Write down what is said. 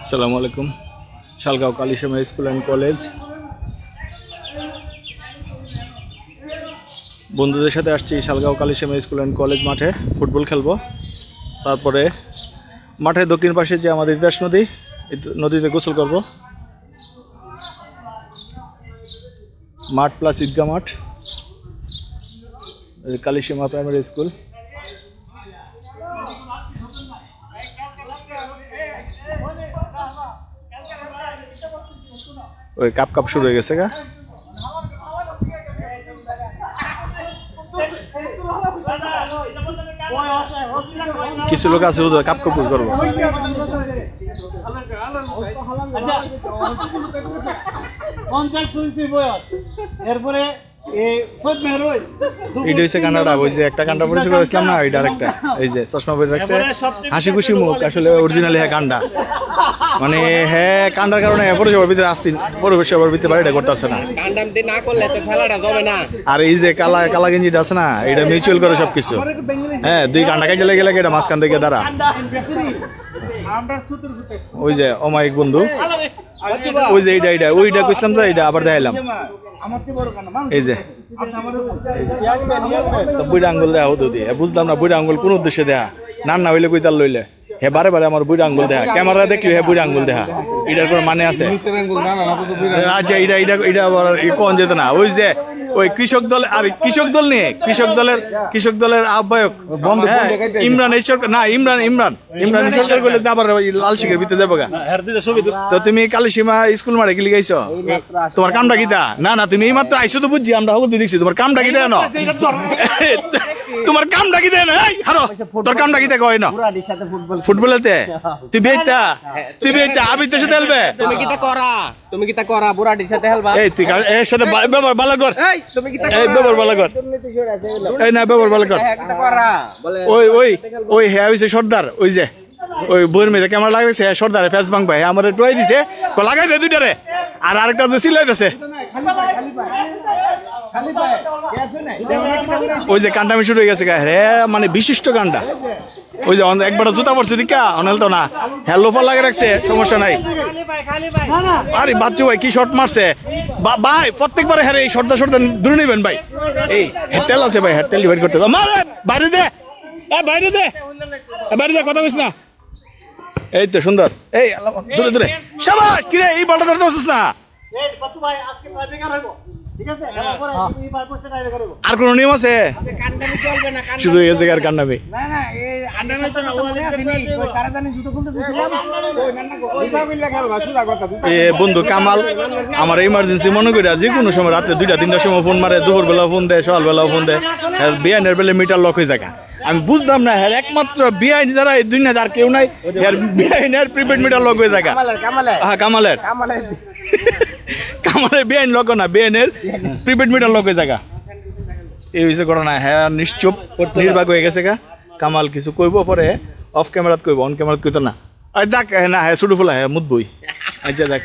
আসসালামু আলাইকুম। Shalgaon কালিশামা school and college বন্ধুদের সাথে আসছি শালগাঁও কালিশামা স্কুল অ্যান্ড কলেজ মাঠে ফুটবল খেলবো। তারপরে মাঠের দক্ষিণ পাশে যে আমাদের ইতিহাস নদী, নদীতে গোসল করব। মাঠ প্লাস ঈদগাহ মাঠ, কালিশামা প্রাইমারি স্কুল। ওই কাপ কাপ শুরু হয়ে গেছে গা। কিছু লোক আছে ওদের কাপ কাপ করবো। এরপরে এইটা হচ্ছে কান্নাটা, ওই যে একটা কান্ডা পরিচয় করেছিলাম না, ওইটা আরেকটা। এই যে চশমা পরে রাখছে, হাসি খুশি মুখ, আসলে অরিজিনালি হ্যাঁ কান্ডা। মানে হ্যাঁ কান্ডার কারণে পরিষেবার ভিতরে আসছি, পরিষেবার ভিতরে বাড়িটা করতে পারছে না। আর এই যে কালা কালা গেঞ্জিটা আছে না, এটা মিউচুয়াল করে সবকিছু। হ্যাঁ, দুই কান্ডা কাজে লেগে লেগে এটা মাঝখান থেকে দাঁড়া। ওই যে অমায়িক বন্ধু, ওই যে এইটা ওইটা কইছিলাম তো, এইটা আবার দেখাইলাম। এই যে বুড়া আঙ্গুল দেয়া হতো দিয়ে, বুঝলাম না বুড়া আঙ্গুল কোন উদ্দেশ্যে দেয়া, না হইলে কই তার লইলে হে বারে বারে আমার বুড়া আঙ্গুল দেখা, ক্যামেরা দেখলি হে বুড়া আঙ্গুল দেখা, এটার কোনো মানে আছে? আচ্ছা এটা এটা এটা আবার কোন যেত না, ওই যে ওই কৃষক দল, আর কৃষক দল নিয়ে কৃষক দলের আহ্বায়ক ইমরান ঈশ্বর, না ইমরান ঈশ্বর করলে আবার লাল শিখের ভিতরে দেবো গা। তো তুমি কালিশামা স্কুল মাঠে কি লিখাইছো? তোমার কামটা কিতা? না তুমি এই মাত্র আইসো তো বুঝছি, আমরা হগতি দেখছি। তোমার কামটা কিতা না? তোমার কামটা কিতা না? হারো, তোর কামটা কিতা কয় না? ফুটবলেতে তুই বেইতা আবিদের সাথে খেলবে? তুমি কিতা করা বুড়াটির সাথে খেলবা? এই তুই এর সাথে ব্যবহার ভালো কর। এই তুমি কিতা এই ব্যবহার ভালো কর। এই না ব্যবহার ভালো কর। কিতা করা বলে ওই হ্যাঁ হইছে সর্দার, ওই যে ওই বইয়ের মেয়েদের ক্যামেরা লাগাইছে সর্দারে ফেস বাং ভাই আমার টুয়াই দিছে, লাগাই দে দুইটারে, আর আরেকটা তো সিলাইতেছে। ওই যে কান্ডামি শুরু হয়ে গেছে রে, মানে বিশিষ্ট কান্ডা। ওই যে একবার জুতা পড়ছে দিকা অনেল তো না, হ্যাঁ লোফার লাগে রাখছে, সমস্যা নাই। আরে বাচ্চু ভাই কি শট মারছে ভাই, প্রত্যেকবারে হ্যাঁ এই শর্টটা দূরে নেবেন ভাই। এই হেডটেল আছে ভাই, হেডটেল ডিভাইড করতে বাইরে দে, বাইরে দে, বাইরে দে, কথা কইস না। এই তো সুন্দর, এই দূরে দূরে শাবাশ। কি রে এই বলটা ধরতে পারছিস না? আর কোন নিয়ম আছে? শুরু হয়ে গেছে আর কান্নাবি। বন্ধু কামাল আমার ইমার্জেন্সি মনে করি যে কোনো সময় রাত্রে 2টা-3টার সময় ফোন মারে, দুপুর বেলা ফোন দেয়, সকালবেলাও ফোন দেয়, বিয়ানের বেলে মিটার লক হয়ে থাকে। আমি বুঝলাম না, হ্যাঁ একমাত্র বিআইন যারা এই দুনিয়া আর কেউ নাই, বিআইনের প্রিপেড মিটার লক হয়ে থাকে। হ্যাঁ কামালের বিআইন লক না, বিআইনের প্রিপেড মিটার লক হয়ে থাকে। এই হয়েছে ঘটনা। হ্যাঁ নিশ্চুপ নির্বাক হয়ে গেছে গা। কামাল কিছু কইব পরে অফ ক্যামেরাত কইব, অন ক্যামেরাত কইতো না। আর দেখ না হ্যাঁ ছোট ফুলা হ্যাঁ মুদ বই। আচ্ছা দেখ